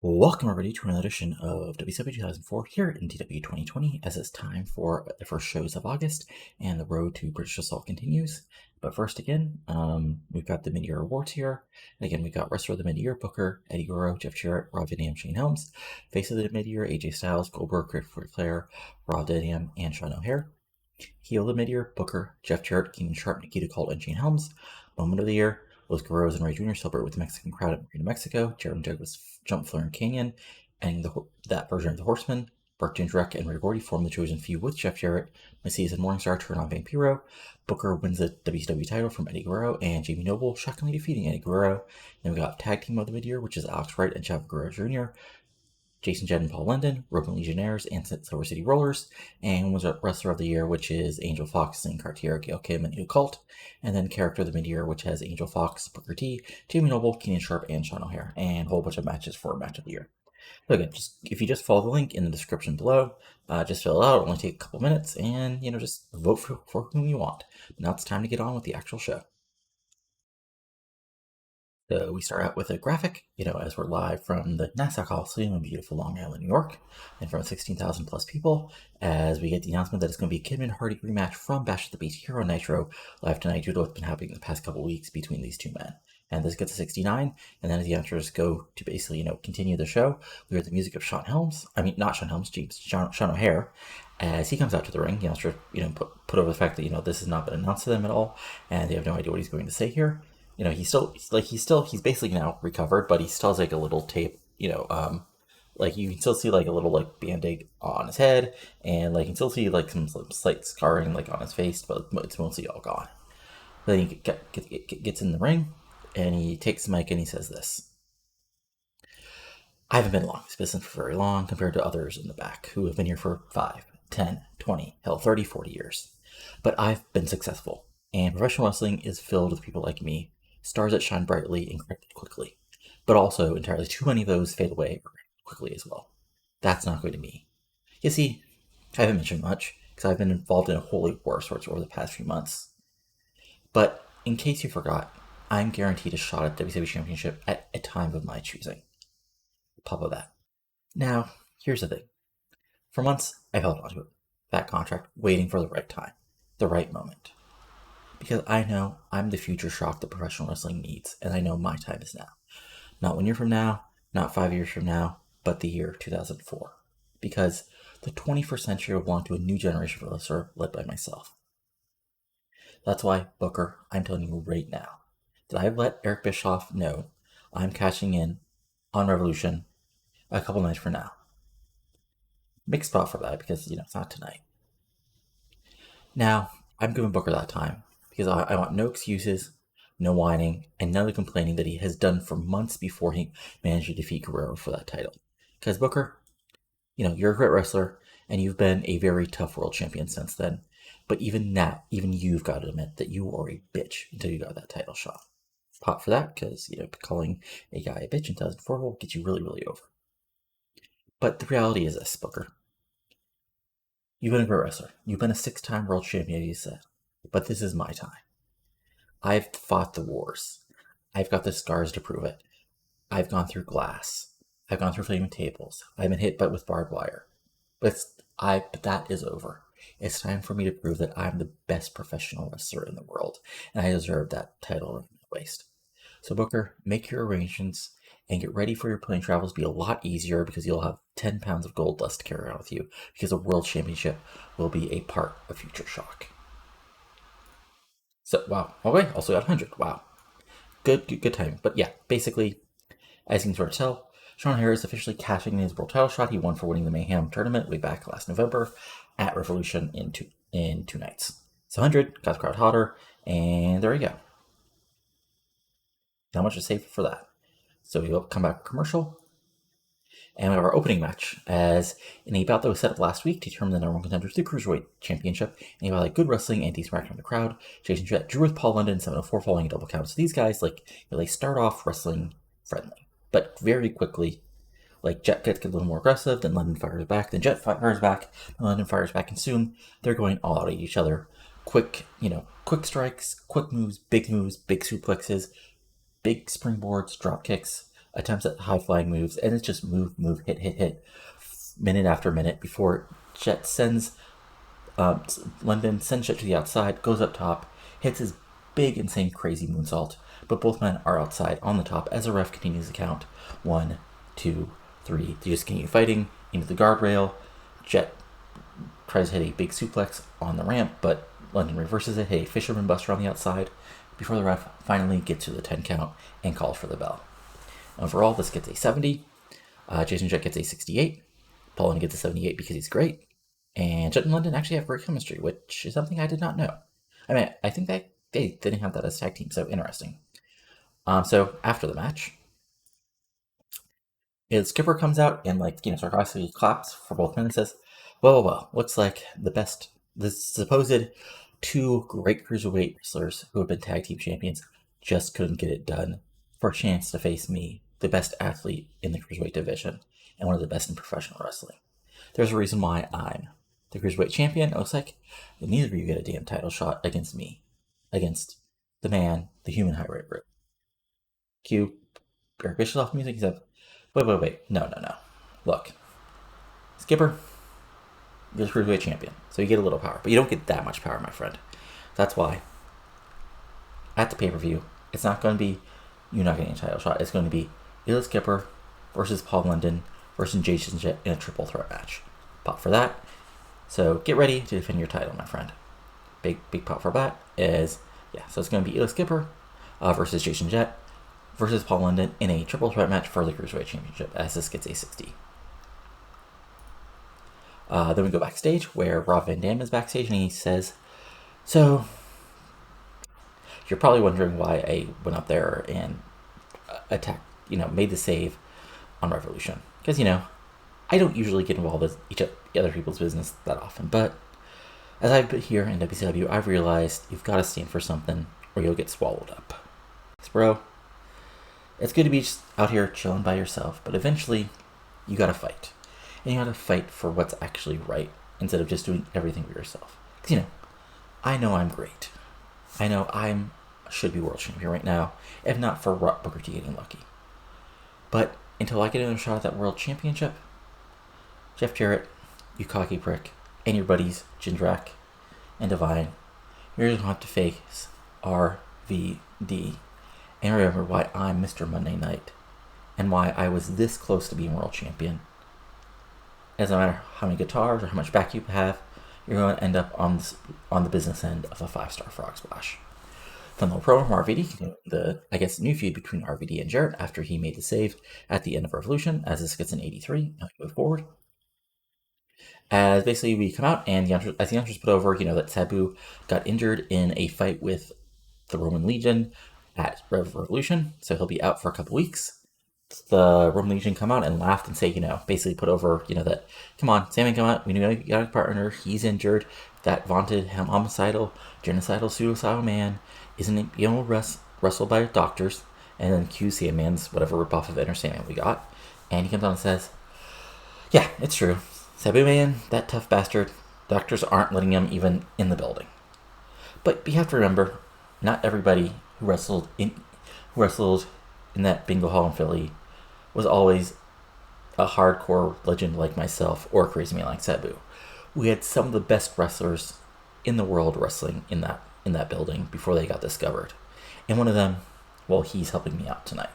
Welcome everybody to another edition of WCW 2004 here in TEW 2020 as it's time for the first shows of August and the road to British Assault continues. But first again, we've got the mid-year awards here. And again, we got Wrestler of the Mid-Year, Booker, Eddie Guerrero, Jeff Jarrett, Rob Van Dam, Shane Helms. Face of the Mid-Year, AJ Styles, Goldberg, Ric Flair, Rob Van Dam, and Sean O'Haire. Heel of the Mid-Year, Booker, Jeff Jarrett, Keenan Sharp, Nikita Colt, and Shane Helms. Moment of the Year, Los Guerreros and Ray Jr. celebrate with the Mexican crowd at Marina, Mexico. Jared and Douglas jump Fleur and Canyon, and that version of the Horsemen. Burke James Wreck and Ray Gordy form the chosen few with Jeff Jarrett. Macias and Morningstar turn on Vampiro. Booker wins the WCW title from Eddie Guerrero, and Jamie Noble shockingly defeating Eddie Guerrero. Then we got Tag Team of the Mid-Year, which is Alex Wright and Chavo Guerrero Jr., Jason Jett and Paul London, Broken Legionnaires, and Silver City Rollers, and was a Wrestler of the Year, which is Angel Fox, Lynn Cartier, Gail Kim, and New Cult, and then Character of the Mid-Year, which has Angel Fox, Booker T, Jamie Noble, Keenan Sharp, and Sean O'Haire, and a whole bunch of matches for Match of the Year. So again, if you just follow the link in the description below, just fill it out. It'll only take a couple minutes, and just vote for whom you want. Now it's time to get on with the actual show. So we start out with a graphic, as we're live from the Nassau Coliseum in beautiful Long Island, New York, in front of 16,000 plus people, as we get the announcement that it's going to be a Kidman Hardy rematch from Bash at the Beach here on Nitro live tonight due to what's been happening in the past couple weeks between these two men. And this gets to 69, and then as the announcers go to basically, continue the show, we hear the music of Sean O'Haire, as he comes out to the ring. The announcer, put over the fact that, this has not been announced to them at all, and they have no idea what he's going to say here. He's basically now recovered, but he still has like a little tape, like you can still see like a little like band-aid on his head, and like you can still see like some slight scarring like on his face, but it's mostly all gone. Then he gets in the ring, and he takes the mic and he says this: "I haven't been long in this business for very long compared to others in the back who have been here for 5, 10, 20, hell 30, 40 years. But I've been successful, and professional wrestling is filled with people like me, stars that shine brightly and quickly, but also entirely too many of those fade away quickly as well. That's not going to me. You see, I haven't mentioned much, because I've been involved in a holy war of sorts over the past few months. But in case you forgot, I'm guaranteed a shot at WCW Championship at a time of my choosing. Pop of that. Now, here's the thing. For months, I've held onto it, that contract, waiting for the right time, the right moment. Because I know I'm the future shock that professional wrestling needs, and I know my time is now. Not 1 year from now, not 5 years from now, but the year 2004. Because the 21st century will belong to a new generation of wrestler led by myself. That's why, Booker, I'm telling you right now that I've let Eric Bischoff know I'm cashing in on Revolution a couple nights from now. Mixed spot for that because, it's not tonight. Now, I'm giving Booker that time because I want no excuses, no whining, and none of the complaining that he has done for months before he managed to defeat Guerrero for that title. Because Booker, you're a great wrestler, and you've been a very tough world champion since then. But even now, even you've got to admit that you were a bitch until you got that title shot. Pop for that, because, calling a guy a bitch in 2004 will get you really, really over. But the reality is this, Booker. You've been a great wrestler. You've been a 6-time world champion, you said. But this is my time. I've fought the wars. I've got the scars to prove it. I've gone through glass. I've gone through flaming tables. I've been hit with barbed wire. But that is over. It's time for me to prove that I'm the best professional wrestler in the world, and I deserve that title around my waist. So Booker, make your arrangements and get ready for your plane travels to be a lot easier because you'll have 10 pounds of gold dust to carry around with you because the World Championship will be a part of Future Shock." So, wow. Okay, also got 100. Wow. Good timing. But yeah, basically, as you can sort of tell, Sean O'Haire is officially cashing in his world title shot he won for winning the Mayhem tournament way back last November at Revolution in two nights. So 100, got the crowd hotter, and there you go. Not much to say for that. So we'll come back to commercial, and we have our opening match, as in a bout that was set up last week to determine the number one contender to the Cruiserweight Championship, and about like good wrestling and decent from the crowd. Jason Jett drew with Paul London 704 following a double count. So these guys, they start off wrestling friendly, but very quickly, Jett gets a little more aggressive, then London fires back, then Jett fires back, then London fires back, and soon they're going all out at each other. Quick strikes, quick moves, big suplexes, big springboards, drop kicks, attempts at high-flying moves, and it's just move, hit, minute after minute before Jet sends London, sends Jet to the outside, goes up top, hits his big, insane, crazy moonsault, but both men are outside on the top as the ref continues the count. 1, 2, 3. They just continue fighting into the guardrail. Jet tries to hit a big suplex on the ramp, but London reverses it, hit a fisherman buster on the outside before the ref finally gets to the 10 count and calls for the bell. Overall, this gets a 70. Jason Jet gets a 68. Paul London gets a 78 because he's great. And Jet and London actually have great chemistry, which is something I did not know. I mean, I think that they didn't have that as tag team, so interesting. So after the match, Skipper comes out and, sarcastically claps for both men and says, well, looks like the supposed two great cruiserweight wrestlers who have been tag team champions just couldn't get it done for a chance to face me, the best athlete in the cruiserweight division and one of the best in professional wrestling. There's a reason why I'm the cruiserweight champion. It looks like neither of you get a damn title shot against me, against the man, the human high rate route. Cue Eric Bischoff music. He said, wait, no. Look, Skipper, you're the cruiserweight champion, so you get a little power, but you don't get that much power, my friend. That's why at the pay-per-view, it's not going to be you not getting a title shot. It's going to be Elite Skipper versus Paul London versus Jason Jet in a triple threat match. Pop for that. So get ready to defend your title, my friend. Big pop for that is, so it's going to be Elite Skipper versus Jason Jet versus Paul London in a triple threat match for the Cruiserweight Championship, as this gets a 60. Then we go backstage, where Rob Van Dam is backstage, and he says, so, you're probably wondering why I went up there and attacked, made the save on Revolution. Because, I don't usually get involved with other people's business that often, but as I've been here in WCW, I've realized you've got to stand for something or you'll get swallowed up. Bro, it's good to be just out here chilling by yourself, but eventually you got to fight. And you got to fight for what's actually right instead of just doing everything for yourself. Because, I know I'm great. I know I should be world champion right now, if not for Booker T getting lucky. But until I get another shot at that world championship, Jeff Jarrett, you cocky prick, and your buddies, Jindrak and Divine, you're going to have to face RVD and remember why I'm Mr. Monday Night and why I was this close to being world champion. It doesn't matter how many guitars or how much back you have, you're going to end up on the business end of a 5-star frog splash. Fun little promo from RVD, the new feud between RVD and Jarrett after he made the save at the end of Revolution, as this gets an 83, and we move forward. As basically we come out, and as the announcers put over, that Sabu got injured in a fight with the Roman Legion at Revolution, so he'll be out for a couple weeks. The Roman Legion come out and laughed and say, basically put over, that, come on, Sandman come out, we know you got a partner, he's injured, that vaunted homicidal, genocidal, suicidal man isn't wrestled by doctors, and then cue Sandman's whatever rebuff of Inner Sandman we got, and he comes on and says, yeah, it's true, Sabu Man, that tough bastard, doctors aren't letting him even in the building. But you have to remember, not everybody who wrestled in that bingo hall in Philly was always a hardcore legend like myself or a crazy man like Sabu. We had some of the best wrestlers in the world wrestling in that building before they got discovered. And one of them, he's helping me out tonight.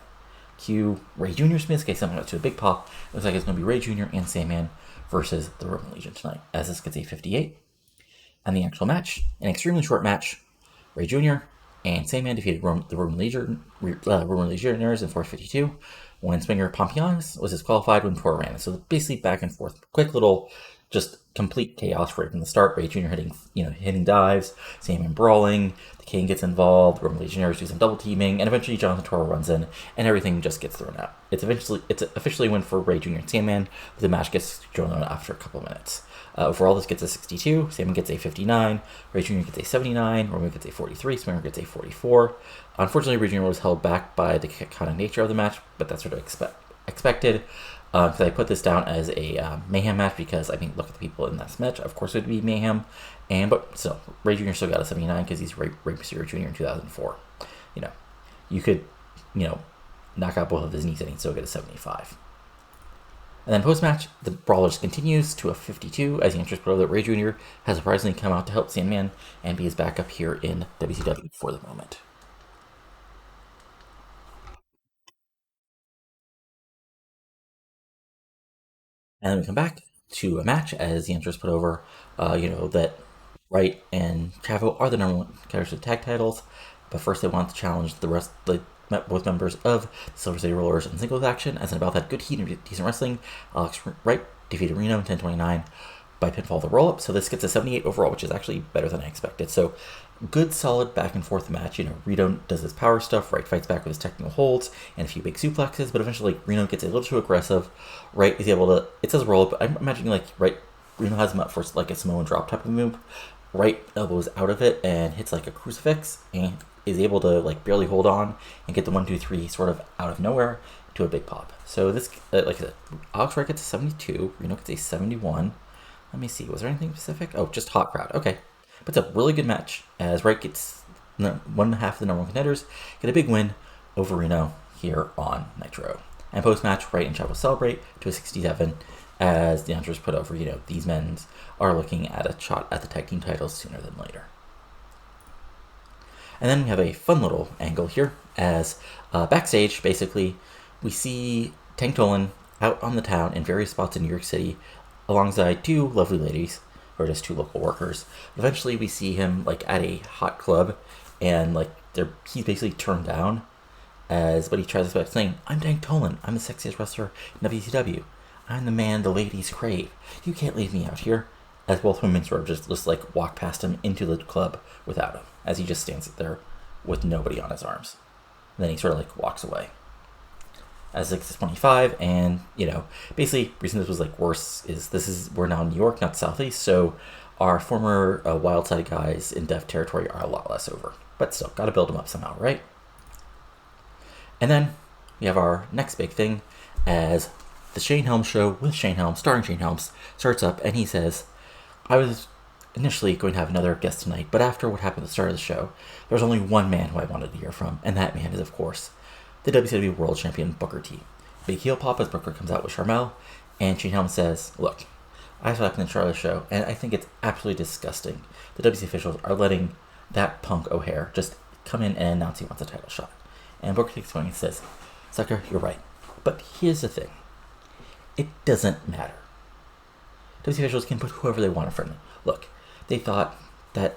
Cue Ray Jr. Smith, gets something to a big pop. Looks like it's going to be Ray Jr. and Sandman versus the Roman Legion tonight, as this gets a 58. And the actual match, an extremely short match, Ray Jr. and Sandman defeated the Roman Legionnaires in 452 when Swinger Pompianos was disqualified when Tor ran. So basically back and forth, quick little, just complete chaos right from the start. Ray Jr. hitting dives, Sandman brawling, the King gets involved, Roman Legionnaires do some double teaming, and eventually Jonathan Toro runs in, and everything just gets thrown out. It's officially a win for Ray Jr. and Sandman, but the match gets thrown out after a couple minutes. Overall, this gets a 62, Sandman gets a 59, Ray Jr. gets a 79, Roman gets a 43, Swinger gets a 44. Unfortunately, Ray Jr. was held back by the chaotic nature of the match, but that's sort of expected. Because I put this down as a Mayhem match because, look at the people in this match. Of course, it would be Mayhem. But still, Ray Jr. still got a 79 because he's Ray Mysterio Jr. in 2004. You could, knock out both of his knees, and he'd still get a 75. And then post-match, the brawlers continues to a 52 as the entrance pro that Ray Jr. has surprisingly come out to help Sandman and be his backup here in WCW for the moment. And then we come back to a match as the entrance put over, that Wright and Chavo are the number one contenders for the tag titles, but first they want to challenge both members of the Silver City Rollers in singles action. As in about that good heat and decent wrestling, Alex Wright defeated Reno in 10:29 by pinfall the roll up. So this gets a 78 overall, which is actually better than I expected. So good, solid back and forth match. Reno does his power stuff. Wright fights back with his technical holds and a few big suplexes, but eventually Reno gets a little too aggressive. Wright is able to. It says roll up, but I'm imagining Reno has him up for like a Samoan drop type of move. Wright elbows out of it and hits like a crucifix and is able to barely hold on and get the 1-2-3 sort of out of nowhere to a big pop. So this, like I said, Alex Wright gets a 72, Reno gets a 71. Let me see, was there anything specific? Oh, just hot crowd. Okay. But it's a really good match as Wright gets 1.5 of the number one contenders, get a big win over Reno here on Nitro. And post-match, Wright and Chavo celebrate to a 67 as the announcers put over, these men are looking at a shot at the tag team titles sooner than later. And then we have a fun little angle here as backstage, basically, we see Tank Tolan out on the town in various spots in New York City alongside two lovely ladies, or just two local workers. Eventually we see him at a hot club and he's basically turned down but he tries to saying, I'm Tank Tolan, I'm the sexiest wrestler in WCW. I'm the man the ladies crave. You can't leave me out here. As both women sort of just walk past him into the club without him, as he just stands there with nobody on his arms. And then he sort of walks away. As it's 25, and basically, reason this was worse is we're now in New York, not the Southeast, so our former wild side guys in deaf territory are a lot less over. But still, gotta build them up somehow, right? And then we have our next big thing as the Shane Helms show with Shane Helms, starring Shane Helms, starts up, and he says, I was initially going to have another guest tonight, but after what happened at the start of the show, there's only one man who I wanted to hear from, and that man is, of course, the WCW World Champion Booker T. Big heel pop as Booker comes out with Charmel, and Shane Helms says, look, I saw what happened at the start of the show, and I think it's absolutely disgusting. The WC officials are letting that punk O'Hare just come in and announce he wants a title shot. And Booker takes point and says, sucker, you're right. But here's the thing. It doesn't matter. WC officials can put whoever they want in front of them. Look, they thought that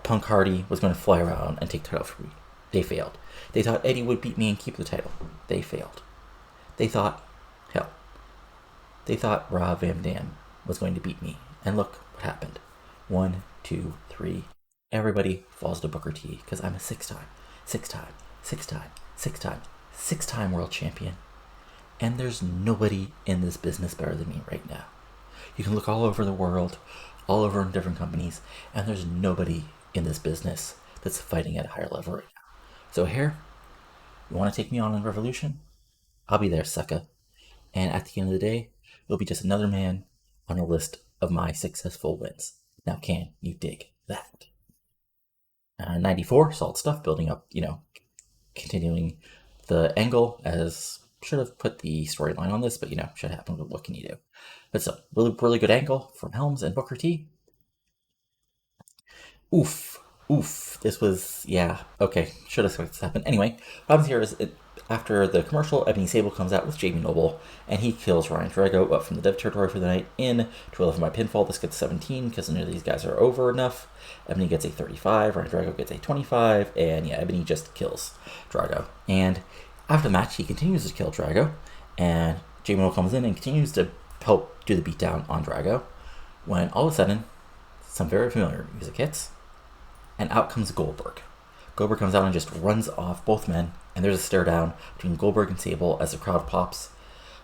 Punk Hardy was going to fly around and take the title from me. They failed. They thought Eddie would beat me and keep the title. They failed. They thought Rob Van Dam was going to beat me. And look what happened. 1, 2, 3. Everybody falls to Booker T because I'm a six-time world champion. And there's nobody in this business better than me right now. You can look all over the world, all over in different companies, and there's nobody in this business that's fighting at a higher level right now. So here, you want to take me on in Revolution? I'll be there, sucker. And at the end of the day, you'll be just another man on a list of my successful wins. Now, can you dig that? 94, solid stuff, building up, continuing the angle as should have put the storyline on this, but should happen. What can you do? But so, really, really good angle from Helms and Booker T. Oof. This was, okay. Should have expected this to happen. Anyway, what happens here is after the commercial, Ebony Sable comes out with Jamie Noble, and he kills Ryan Drago up from the dev territory for the night in 12 by pinfall. This gets 17 because none of these guys are over enough. Ebony gets a 35, Ryan Drago gets a 25, and Ebony just kills Drago. And after the match, he continues to kill Drago, and Jamie Noble comes in and continues to help do the beatdown on Drago, when all of a sudden, some very familiar music hits, and out comes Goldberg. Goldberg comes out and just runs off both men, and there's a stare down between Goldberg and Sable as the crowd pops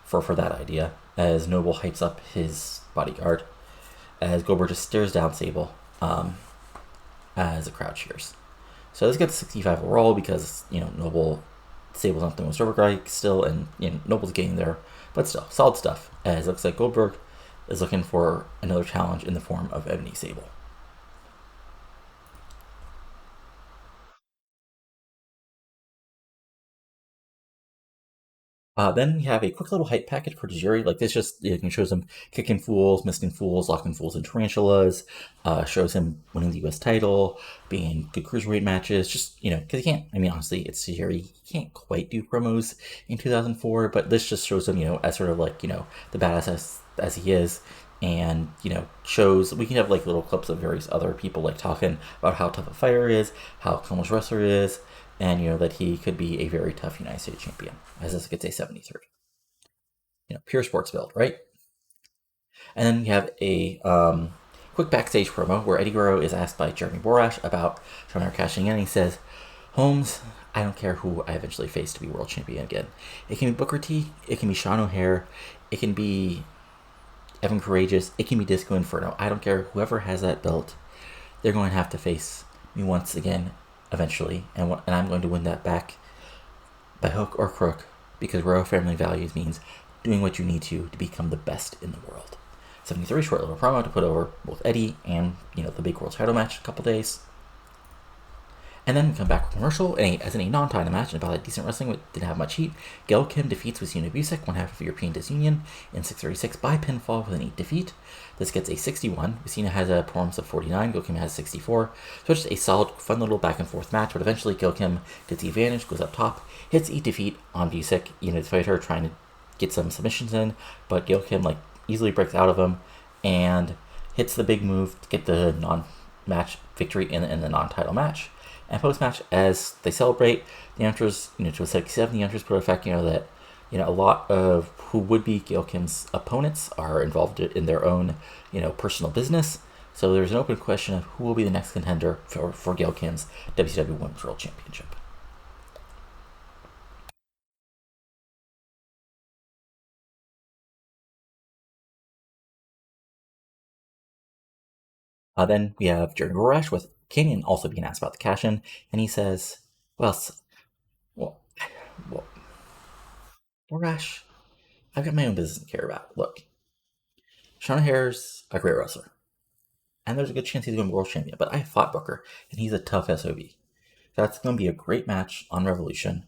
for that idea, as Noble hypes up his bodyguard, as Goldberg just stares down Sable as the crowd cheers. So this gets 65 overall because, Sable's not the most over guy still, and Noble's getting there, but still, solid stuff, as it looks like Goldberg is looking for another challenge in the form of Ebony Sable. Then you have a quick little hype package for Tajiri. Like this just shows him kicking fools, missing fools, locking fools in tarantulas. Shows him winning the U.S. title, being in good cruiserweight matches. Just because he can't. I mean, honestly, it's Tajiri. He can't quite do promos in 2004, but this just shows him, as sort of like the badass as he is. And shows we can have like little clips of various other people like talking about how tough a fighter is, how accomplished wrestler is, and that he could be a very tough United States champion, as this gets a 73. Pure sports build, right? And then we have a quick backstage promo where Eddie Guerrero is asked by Jeremy Borash about Sean cashing in, and he says, "Holmes, I don't care who I eventually face to be world champion again. It can be Booker T, it can be Sean O'Hare, it can be Evan Courageous, it can be Disco Inferno. I don't care. Whoever has that belt, they're going to have to face me once again eventually, and I'm going to win that back by hook or crook, because royal family values means doing what you need to become the best in the world." 73, short little promo to put over both Eddie and the big world title match in a couple days. And then we come back with commercial, as in a non-title match and about a decent wrestling but didn't have much heat. Gail Kim defeats Wisina Busek, one half of European Disunion, in 636 by pinfall with an 8 defeat. This gets a 61. Wisina has a performance of 49. Gail Kim has 64. So it's just a solid, fun little back and forth match, but eventually Gail Kim gets the advantage, goes up top, hits 8 defeat on Busek, despite her trying to get some submissions in, but Gail Kim easily breaks out of him and hits the big move to get the non-match victory in the non-title match. And post-match, as they celebrate, the announcers, to a 77, the announcers put effect, that, a lot of who would be Gail Kim's opponents are involved in their own, personal business. So there's an open question of who will be the next contender for Gail Kim's WCW Women's World Championship. Then we have Jerry Borash with King also being asked about the cash-in, and he says, well, Borash, I've got my own business to care about. Look, Sean O'Hare's a great wrestler, and there's a good chance he's going to be world champion, but I fought Booker, and he's a tough SOB. That's going to be a great match on Revolution,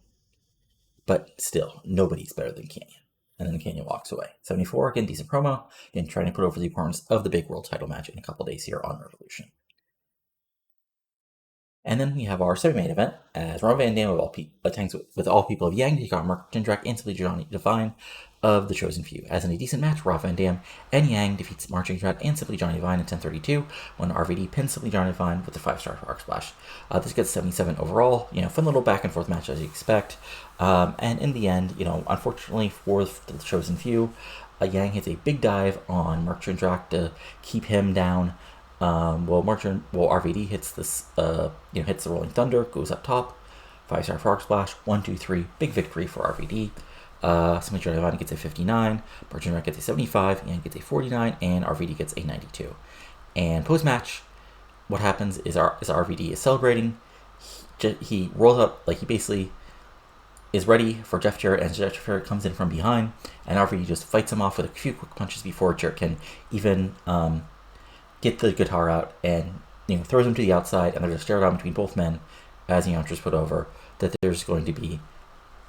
but still, nobody's better than Canyon. And then Canyon walks away. 74, again, decent promo, again, trying to put over the importance of the big world title match in a couple days here on Revolution. And then we have our semi-main event, as Ron Van Dam attacks with all people of Yang to take on Mark Jindrak and Simply Johnny Devine of the Chosen Few. As in a decent match, Rob Van Dam and Yang defeats Mark Jindrak and Simply Johnny Devine in 10:32 when RVD pins Simply Johnny Devine with a 5-star arc splash. This gets 77 overall. Fun little back and forth match as you expect. And in the end, unfortunately for the Chosen Few, Yang hits a big dive on Mark Jindrak to keep him down. RVD hits this, hits the Rolling Thunder, goes up top, 5-star frog splash, 1, 2, 3, big victory for RVD. Simply Johnny Devine gets a 59, Martin gets a 75, Yang gets a 49, and RVD gets a 92. And post-match, what happens is RVD is celebrating. He rolls up, he basically is ready for Jeff Jarrett, and Jeff Jarrett comes in from behind, and RVD just fights him off with a few quick punches before Jarrett can even get the guitar out and throws him to the outside, and there's a stare down between both men as the announcers put over that there's going to be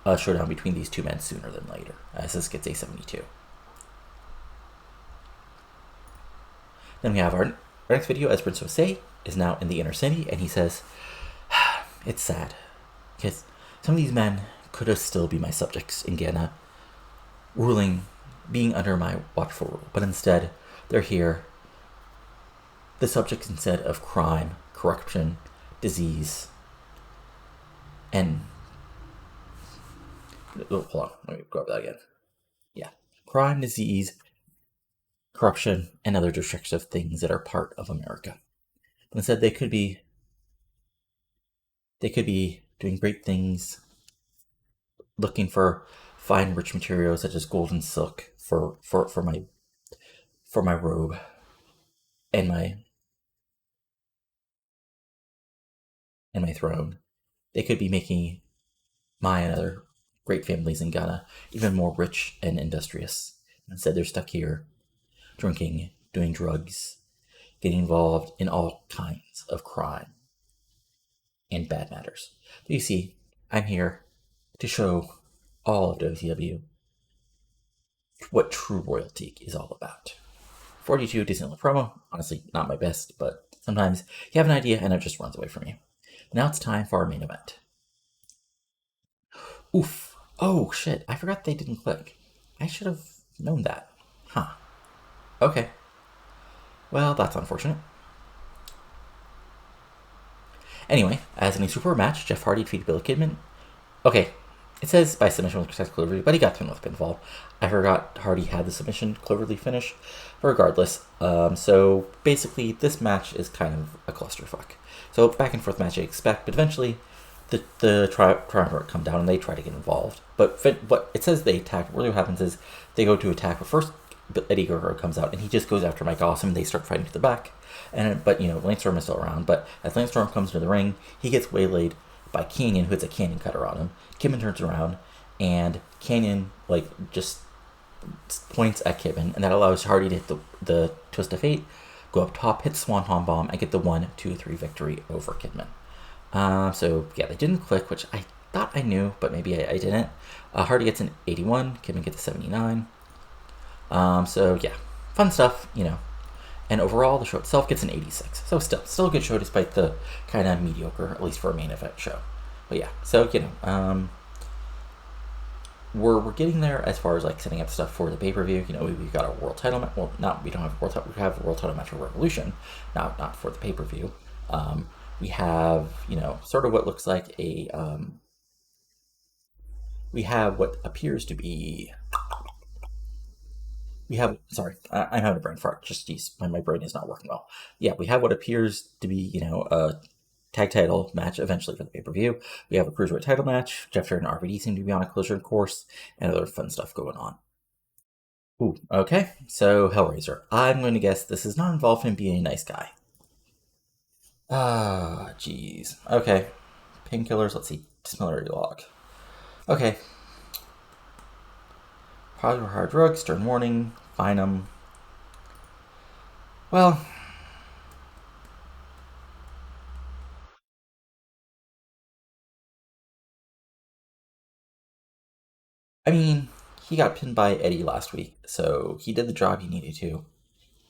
a showdown between these two men sooner than later, as this gets a 72. Then we have our next video, as Prince Jose is now in the inner city, and he says, "It's sad, because some of these men could have still be my subjects in Ghana, being under my watchful rule, but instead they're here, the subjects instead of crime, corruption, disease, and..." Hold on, let me go over that again. Yeah. Crime, disease, corruption, and other destructive things that are part of America. But instead, they could be doing great things, looking for fine, rich materials such as gold and silk for my robe and my throne. They could be making my and other great families in Ghana even more rich and industrious. Instead, they're stuck here, drinking, doing drugs, getting involved in all kinds of crime and bad matters. But you see, I'm here to show all of WCW what true royalty is all about. 42, decent little promo. Honestly, not my best, but sometimes you have an idea and it just runs away from you. Now it's time for our main event. Oof. Oh, shit. I forgot they didn't click. I should have known that. Huh. Okay. Well, that's unfortunate. Anyway, as in a super match, Jeff Hardy defeated Billy Kidman. Okay, it says by submission with success Cloverleaf, but he got through with pinfall. I forgot Hardy had the submission Cloverleaf finish. But regardless, so basically this match is kind of a clusterfuck. So back and forth match I expect, but eventually the triumvirate come down and they try to get involved. But it says they attack. Really, what happens is they go to attack, but first Eddie Guerrero comes out and he just goes after Mike Awesome and they start fighting to the back. But Lance Storm is still around. But as Lance Storm comes into the ring, he gets waylaid by Canyon, who hits a canyon cutter on him. Kidman turns around and Canyon just points at Kidman, and that allows Hardy to hit the twist of fate, go up top, hit Swanton Bomb, and get the 1-2-3 victory over Kidman. So yeah, they didn't click, which I thought I knew, but maybe I didn't. Hardy gets an 81, Kidman gets a 79. So yeah, fun stuff, And overall, the show itself gets an 86. So still a good show despite the kind of mediocre, at least for a main event show. But yeah, so we're getting there as far as setting up stuff for the pay-per-view. We've got a world title match. Well, we don't have a world title. We have a world title match for Revolution, not for the pay-per-view. We have sort of what looks like we have what appears to be. I'm having a brain fart. My brain is not working well. Yeah, we have what appears to be, a tag title match eventually for the pay-per-view. We have a cruiserweight title match. Jeff Hardy and RVD seem to be on a collision course, and other fun stuff going on. Ooh, okay. So Hellraiser. I'm going to guess this is not involved in being a nice guy. Ah, jeez. Okay. Painkillers. Let's see. Disciplinary log. Okay. Positive hard drugs. Stern warning. Fine them. Well, I mean, he got pinned by Eddie last week, so he did the job he needed to.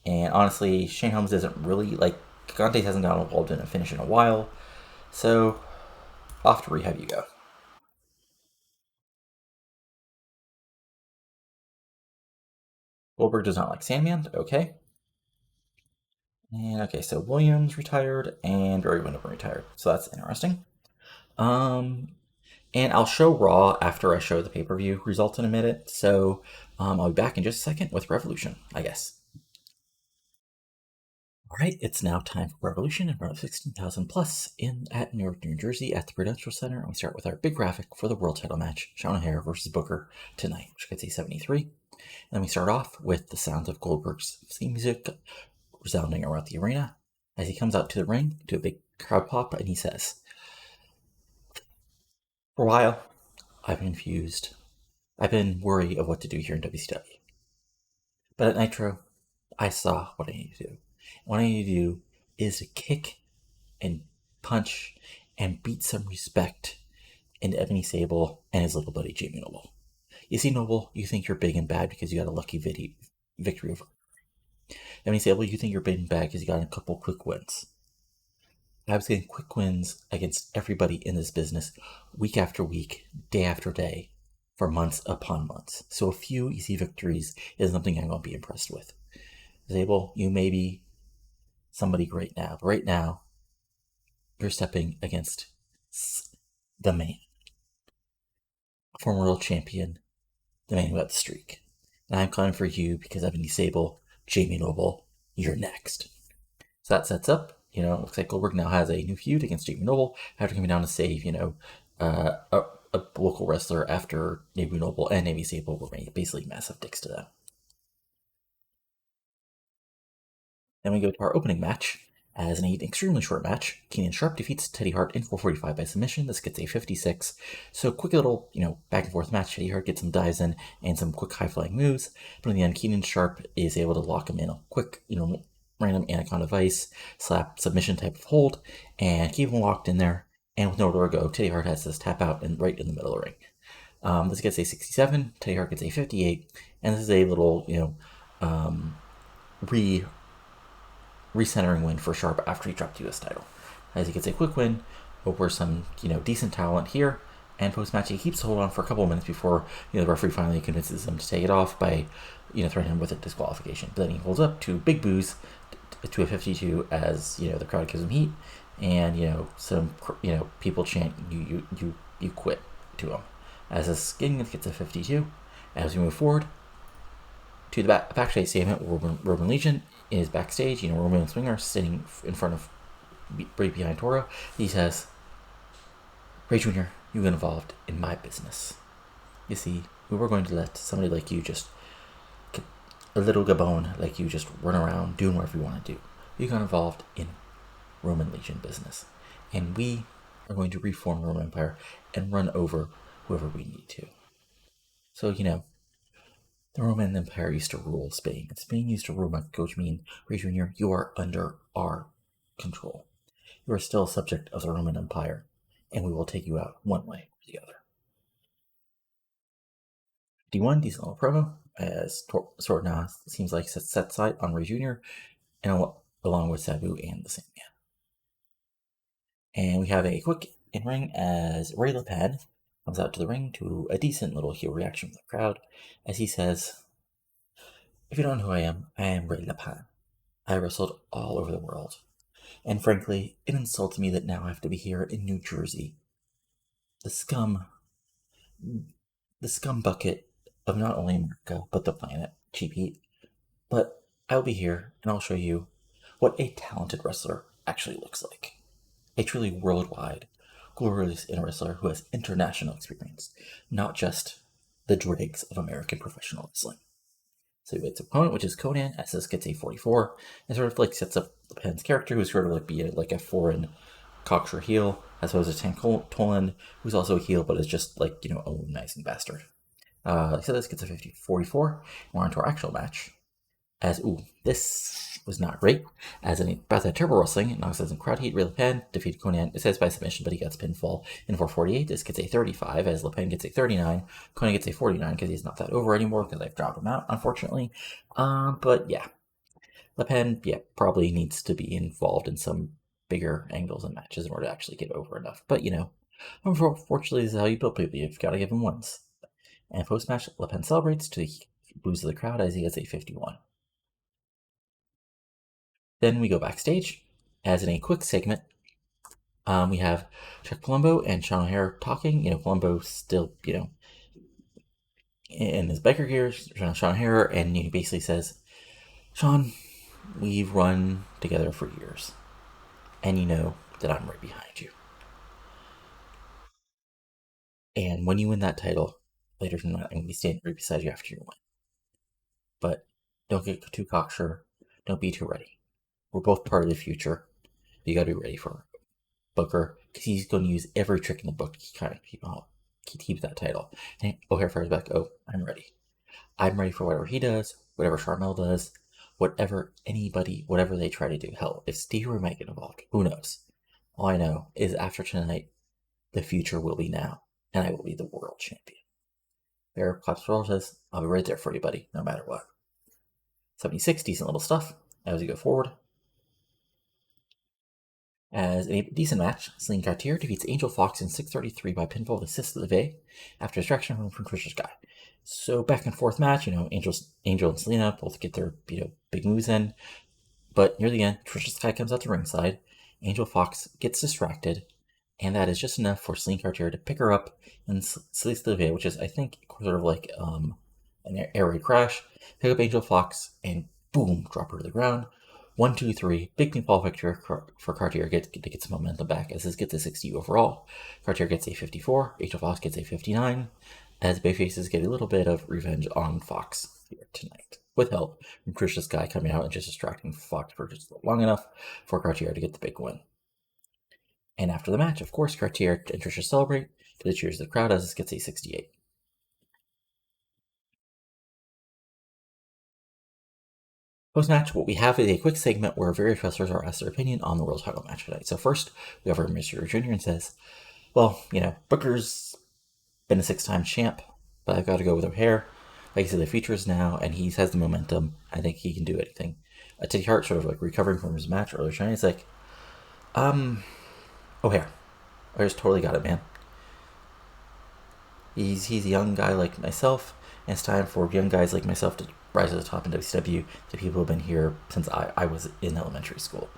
And honestly, Shane Helms isn't really Gigante hasn't gotten involved in a finish in a while, so off to rehab you go. Goldberg does not like Sandman. Okay. And okay, so Williams retired and Barry Windham retired, so that's interesting. And I'll show Raw after I show the pay-per-view results in a minute. So I'll be back in just a second with Revolution, I guess. All right, it's now time for Revolution in front of 16,000 plus at Newark, New Jersey at the Prudential Center. And we start with our big graphic for the world title match, Sean O'Haire versus Booker tonight, which gets a 73. And then we start off with the sounds of Goldberg's theme music resounding around the arena as he comes out to the ring to a big crowd pop and he says, "For a while, I've been confused. I've been worried of what to do here in WCW. But at Nitro, I saw what I need to do. What I need to do is to kick and punch and beat some respect into Ebony Sable and his little buddy Jamie Noble. You see, Noble, you think you're big and bad because you got a lucky victory over Ebony Sable. You think you're big and bad because you got a couple quick wins. I was getting quick wins against everybody in this business week after week, day after day, for months upon months. So a few easy victories is something I'm going to be impressed with. Sable, you may be somebody great now, but right now, you're stepping against the man. Former world champion, the man who had the streak. And I'm calling for you because Ebony Sable, Jamie Noble, you're next." So that sets up, it looks like Goldberg now has a new feud against Jamie Noble after coming down to save, a local wrestler after Jamie Noble and Ebony Sable were basically massive dicks to them. Then we go to our opening match. As an extremely short match, Keenan Sharp defeats Teddy Hart in 4:45 by submission. This gets a 56. So quick little, back and forth match. Teddy Hart gets some dives in and some quick high-flying moves. But in the end, Keenan Sharp is able to lock him in a quick, random Anaconda Vice, slap submission type of hold, and keep him locked in there. And with nowhere to go, Teddy Hart has this tap out and right in the middle of the ring. This gets a 67, Teddy Hart gets a 58, and this is a little, recentering win for Sharp after he dropped the US title. As he gets a quick win over some, decent talent here, and post-match he keeps hold on for a couple of minutes before, the referee finally convinces him to take it off by, threatening him with a disqualification. But then he holds up to big boos to a 52 as, the crowd gives him heat, and, some, people chant, you quit to him. As this skin gets a 52, as we move forward to the backstage statement, Roman Legion is backstage. Roman and Swinger sitting in front of, right behind Toro. He says, "Ray Jr., you got involved in my business. You see, we were going to let somebody like you just, a little Gabon like you, just run around doing whatever you want to do. You got involved in Roman Legion business. And we are going to reform the Roman Empire and run over whoever we need to." So, the Roman Empire used to rule Spain, and Spain used to rule Mexico, which means, Ray Jr., you are under our control. You are still a subject of the Roman Empire, and we will take you out one way or the other. D1, decent little promo, as Sword now seems like set sight on Ray Jr., and along with Sabu and the Sandman. And we have a quick in-ring as Ray LePan comes out to the ring to a decent little heel reaction from the crowd as he says, "If you don't know who I am Ray LePan. I wrestled all over the world. And frankly, it insults me that now I have to be here in New Jersey. The scum bucket of not only America, but the planet, Cheap Heat. But I'll be here and I'll show you what a talented wrestler actually looks like. A truly worldwide, glorious wrestler who has international experience, not just the dregs of American professional wrestling." So its opponent, which is Conan, as this gets a 44, and sort of sets up Penn's character, who's sort of be a foreign cocksure heel, as opposed to Tank Toland, who's also a heel, but is just a womanizing bastard. So this gets a 44. We're on to our actual match. As, this was not great. As in Beth at Turbo Wrestling, Knox says in crowd heat, Ray LePan defeated Conan. It says by submission, but he gets pinfall in 448. This gets a 35, as LePan gets a 39. Conan gets a 49 because he's not that over anymore because I've dropped him out, unfortunately. But yeah, LePan, probably needs to be involved in some bigger angles and matches in order to actually get over enough. But unfortunately, this is how you build people. You've got to give him wins. And post-match, LePan celebrates to the boos of the crowd as he gets a 51. Then we go backstage, as in a quick segment, we have Chuck Palumbo and Sean O'Haire talking. Palumbo still, in his biker gear, Sean O'Haire, and he basically says, "Sean, we've run together for years, and you know that I'm right behind you. And when you win that title, later tonight, I'm going to be standing right beside you after you win. But don't get too cocksure. Don't be too ready. We're both part of the future. You got to be ready for Booker, because he's going to use every trick in the book to kind of keep that title." And O'Haire fires back, "Oh, I'm ready. I'm ready for whatever he does, whatever Charmel does, whatever they try to do. Hell, if Stevie Ray might get involved, who knows? All I know is after tonight, the future will be now, and I will be the world champion." Bear claps for all, says, "I'll be right there for you, buddy, no matter what." 76, decent little stuff as we go forward. As a decent match, Celine Cartier defeats Angel Fox in 6:33 by pinfall with assist Levay after distraction from Chris's guy. So back and forth match, Angel and Selena both get their big moves in, but near the end, Trish's guy comes out to ringside. Angel Fox gets distracted, and that is just enough for Celine Cartier to pick her up and Celeste Levay, which is I think sort of like an air raid crash. Pick up Angel Fox and boom, drop her to the ground. 1, 2, 3, big pinfall victory for Cartier to get some momentum back, as this gets a 60 overall. Cartier gets a 54, Angel Fox gets a 59, as Bayfaces get a little bit of revenge on Fox here tonight, with help from Chris's guy coming out and just distracting Fox for just long enough for Cartier to get the big win. And after the match, of course, Cartier and Tricia celebrate to the cheers of the crowd as this gets a 68. Post-match, what we have is a quick segment where various wrestlers are asked their opinion on the world title match tonight. So first, we have our Mr. Jr. and says, "Well, Booker's been a 6-time champ, but I've got to go with O'Haire. Like I said, the future is now, and he has the momentum. I think he can do anything. Teddy Hart sort of like recovering from his match earlier tonight. He's like, O'Haire. O'Haire's totally got it, man. He's a young guy like myself, and it's time for young guys like myself to rise to the top in WCW. The people who have been here since I was in elementary school.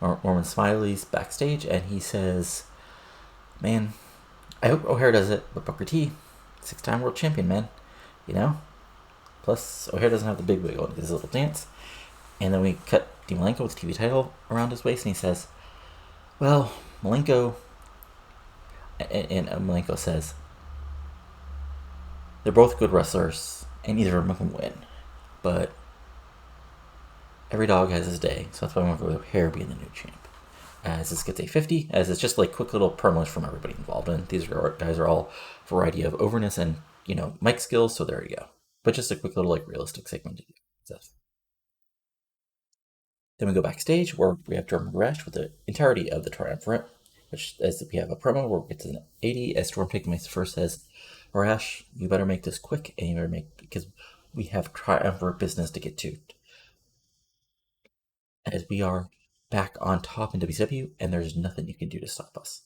Norman Smiley's backstage, and he says, man, I hope O'Haire does it, but Booker T, 6-time world champion, man. You know? Plus, O'Haire doesn't have the big wiggle in his little dance. And then we cut Dean Malenko with the TV title around his waist, and he says, well, Malenko... And Malenko says, they're both good wrestlers, and neither of them can win. But every dog has his day, so that's why I want to go with O'Haire being the new champ. As this gets a 50, as it's just like quick little promos from everybody involved. And these guys are all variety of overness and, mic skills, so there you go. But just a quick little like realistic segment to do. Then we go backstage where we have Storm Rash with the entirety of the Triumvirate, which as we have a promo where it gets an 80 as Storm Takemakes first says, Rash, you better make this quick, and you better because we have Triumvirate business to get to. As we are back on top in WCW, and there's nothing you can do to stop us.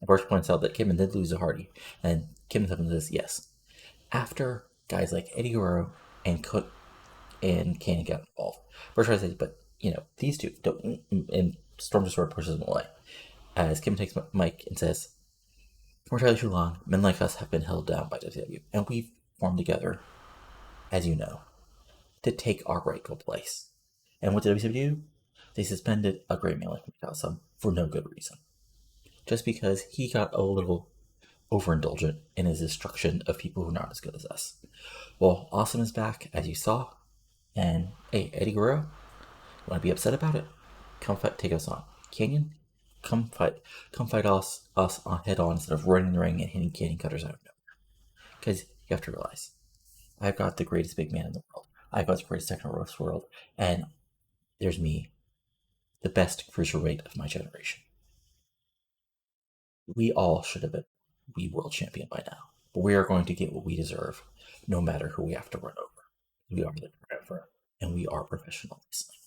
And Burst points out that Kidman did lose to Hardy, and Kidman says yes. After guys like Eddie Guerrero and Cook and Kane got involved. Burst tries to say, but, these two don't, and Storm just sort of pushes them away. As Kidman takes Mike and says, for entirely too long, men like us have been held down by WCW, and we've formed together, as you know, to take our rightful place. And what did WCW do? They suspended a great man like Mikasa for no good reason. Just because he got a little overindulgent in his destruction of people who are not as good as us. Well, Awesome is back, as you saw. And, hey, Eddie Guerrero, you want to be upset about it? Come fight, take us on. Canyon, come fight us on head on instead of running the ring and hitting canyon cutters out of nowhere. Because you have to realize, I've got the greatest big man in the world. I've got the greatest techno roast world. And there's me, the best cruiserweight of my generation. We all should have been world champion by now. But we are going to get what we deserve, no matter who we have to run over. We are the forever, and we are professional wrestling.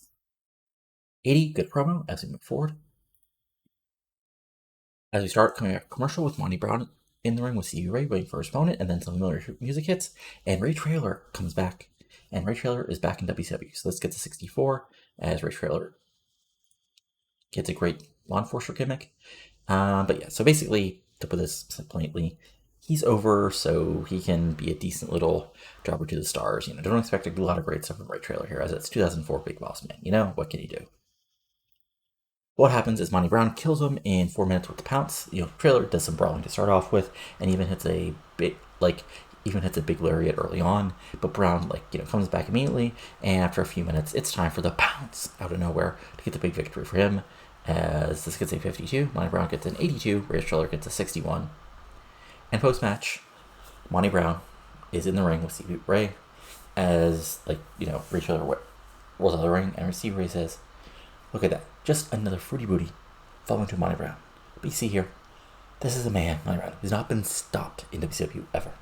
80, good promo as we move forward. As we start coming back commercial with Monty Brown in the ring with Stevie Ray waiting for his opponent, and then some familiar music hits, and Ray Traylor comes back, and Ray Traylor is back in WCW. So let's get to 64 as Ray Traylor gets a great law enforcer gimmick. But yeah, so basically, to put this plainly, he's over so he can be a decent little jobber to the stars. Don't expect to do a lot of great stuff from Ray Traylor here, as it's 2004 Big Boss Man. What can he do? What happens is Monty Brown kills him in 4 minutes with the pounce. Traylor does some brawling to start off with, and even hits a big lariat early on. But Brown comes back immediately, and after a few minutes, it's time for the pounce out of nowhere to get the big victory for him. As this gets a 52, Monty Brown gets an 82, Ray Traylor gets a 61. And post-match, Monty Brown is in the ring with Stevie Ray as, Ray Traylor rolls out of the ring, and Stevie Ray says, look at that, just another fruity booty falling to Monty Brown. But you see here, this is a man, Monty Brown, who's not been stopped in WCW ever.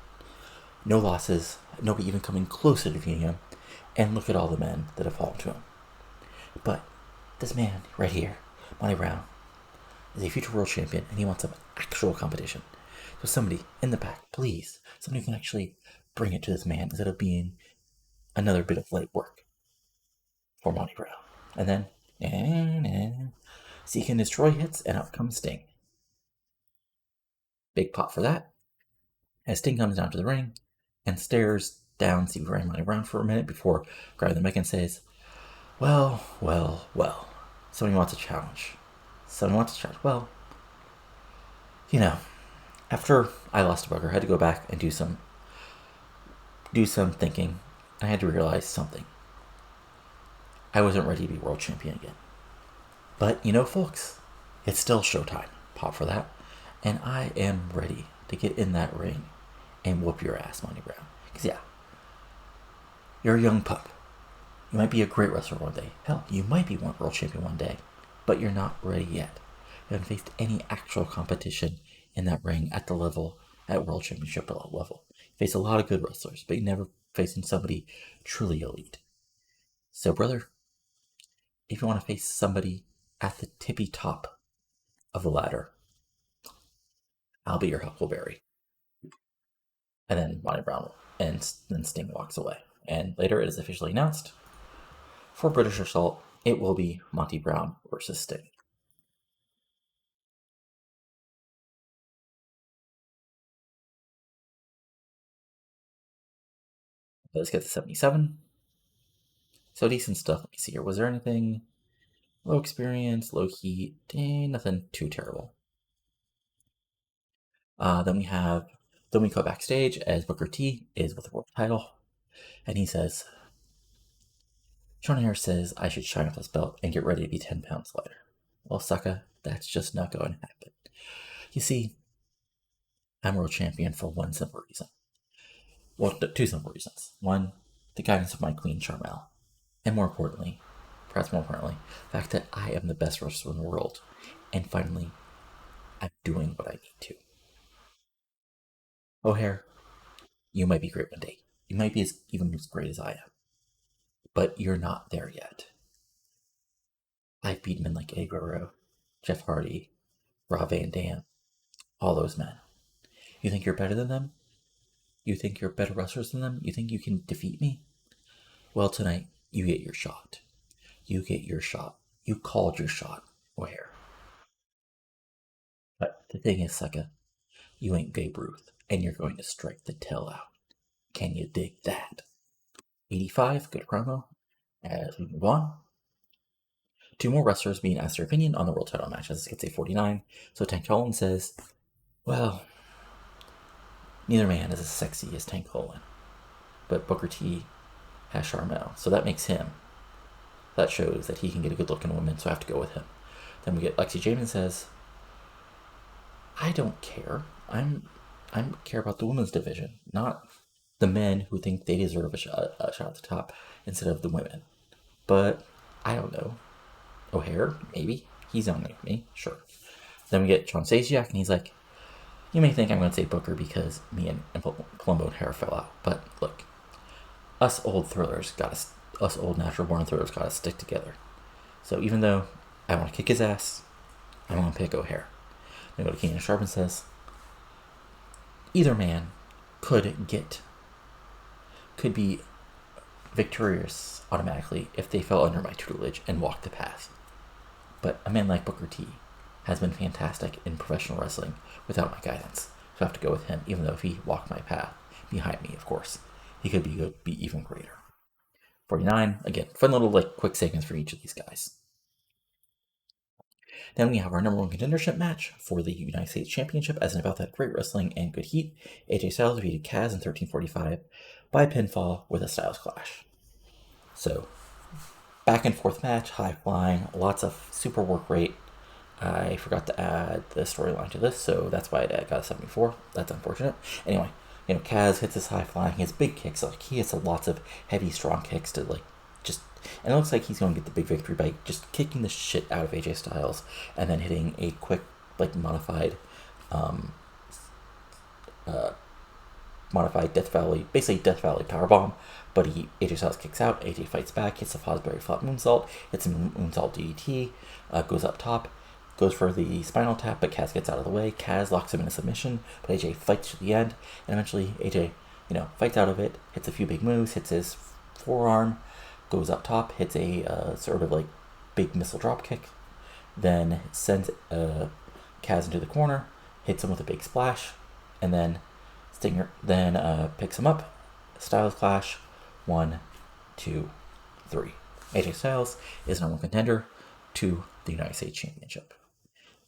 No losses, nobody even coming close to defeating him, and look at all the men that have fallen to him. But this man right here, Monty Brown, is a future world champion, and he wants some actual competition. So somebody in the back, please, somebody who can actually bring it to this man instead of being another bit of light work for Monty Brown. And then, Seek and Destroy hits, and out comes Sting. Big pop for that. As Sting comes down to the ring and stares down Stevie Ray and Monty Brown for a minute before grabbing the mic and says, well, somebody wants a challenge. Well, after I lost to Booker, I had to go back and do some thinking. I had to realize something. I wasn't ready to be world champion again. But, folks, it's still showtime. Pop for that. And I am ready to get in that ring and whoop your ass, Monty Brown. Because, yeah, you're a young pup. You might be a great wrestler one day. Hell, you might be world champion one day. But you're not ready yet. You haven't faced any actual competition in that ring at the level at World Championship level. You face a lot of good wrestlers, but you never facing somebody truly elite. So, brother, if you want to face somebody at the tippy top of the ladder, I'll be your Huckleberry. And then Monty Brown and then Sting walks away. And later it is officially announced for British Assault, it will be Monty Brown versus Sting. Let's get to 77. So decent stuff. Let me see here. Was there anything low experience, low heat? Nothing too terrible. Then we go backstage as Booker T is with the world title, and he says, Sean Harris says I should shine up this belt and get ready to be 10 pounds lighter. Well, sucker, that's just not going to happen. You see, I'm world champion for one simple reason. Well, two simple reasons. One, the guidance of my queen Charmel, and perhaps more importantly, the fact that I am the best wrestler in the world, and finally, I'm doing what I need to. O'Hare, you might be great one day. You might be even as great as I am, but you're not there yet. I've beaten men like Eddie Guerrero, Jeff Hardy, Rob Van Dam, all those men. You think you're better than them? You think you're better wrestlers than them? You think you can defeat me? Well, tonight, you get your shot. You get your shot. You called your shot, O'Hare. But the thing is, Sucka, you ain't Babe Ruth, and you're going to strike the tail out. Can you dig that? 85, good promo. As we move on, two more wrestlers being asked their opinion on the world title match as it gets a 49. So Tank Holland says, well, neither man is as sexy as Tank Holland, but Booker T has Charmel, so that shows that he can get a good look in a woman, so I have to go with him. Then we get Lexi James says, I don't care. I care about the women's division, not the men who think they deserve a shot at the top instead of the women. But I don't know. O'Hare, maybe. He's on with me, sure. Then we get John Stasiak, and he's like, you may think I'm going to say Booker because me and Columbo and O'Hare fell out, but look, us old natural born thrillers gotta stick together. So even though I want to kick his ass, I'm going to pick O'Hare. Then go to Keenan Sharp and says, either man could be victorious automatically if they fell under my tutelage and walked the path. But a man like Booker T has been fantastic in professional wrestling without my guidance. So I have to go with him, even though if he walked my path behind me, of course, he could be even greater. 49, again, fun little quick segments for each of these guys. Then we have our number one contendership match for the United States Championship, as in about that great wrestling and good heat. AJ Styles defeated Kaz in 13:45 by pinfall with a Styles Clash. So, back and forth match, high flying, lots of super work rate. I forgot to add the storyline to this, so that's why I got a 74. That's unfortunate. Anyway, Kaz hits his high flying, he has big kicks, he hits lots of heavy, strong kicks to and it looks like he's going to get the big victory by just kicking the shit out of AJ Styles and then hitting a quick, modified Death Valley powerbomb. But AJ Styles kicks out, AJ fights back, hits a Fosbury flop moonsault, hits a moonsault DDT, goes up top, goes for the spinal tap, but Kaz gets out of the way. Kaz locks him in a submission, but AJ fights to the end, and eventually AJ, fights out of it, hits a few big moves, hits his forearm, goes up top, hits a sort of big missile drop kick, then sends Kaz into the corner, hits him with a big splash, and then Stinger picks him up. Styles Clash, 1, 2, 3. AJ Styles is number one contender to the United States Championship.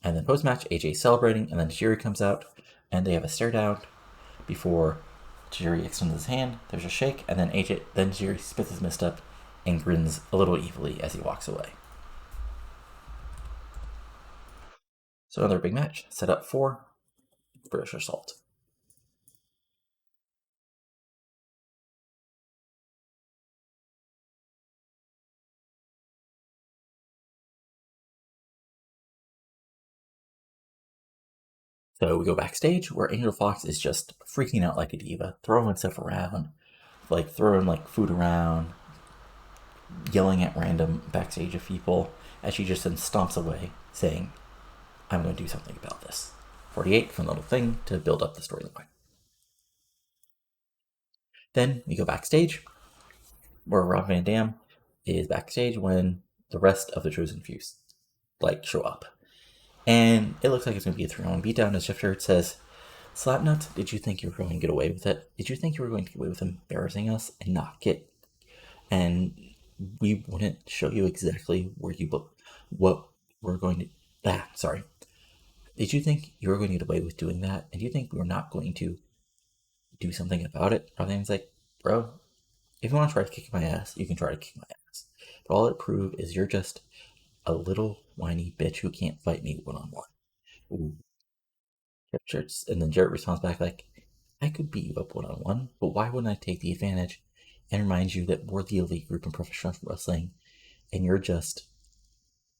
And then post-match, AJ celebrating, and then Tajiri comes out, and they have a stare down before Tajiri extends his hand. There's a shake, and then Tajiri spits his mist up and grins a little evilly as he walks away. So another big match set up for British Assault. So we go backstage where Angel Fox is just freaking out like a diva, throwing stuff around, like throwing like food around, yelling at random backstage of people as she just then stomps away, saying, I'm going to do something about this. 48, fun little thing to build up the storyline. Then we go backstage where Rob Van Dam is backstage when the rest of the Chosen Few show up. And it looks like it's going to be a 3-on-1 beatdown as Jeff Jarrett says, Slapnuts, did you think you were going to get away with it? Did you think you were going to get away with embarrassing us and not get... And we wouldn't show you exactly where you... What we're going to... sorry. Did you think you were going to get away with doing that? And do you think we were not going to do something about it? Everything's like, bro, if you want to try to kick my ass, you can try to kick my ass. But all it proved is you're just a little whiny bitch who can't fight me one-on-one. Ooh. And then Jarrett responds back like, I could beat you up one-on-one, but why wouldn't I take the advantage and remind you that we're the elite group in professional wrestling, and you're just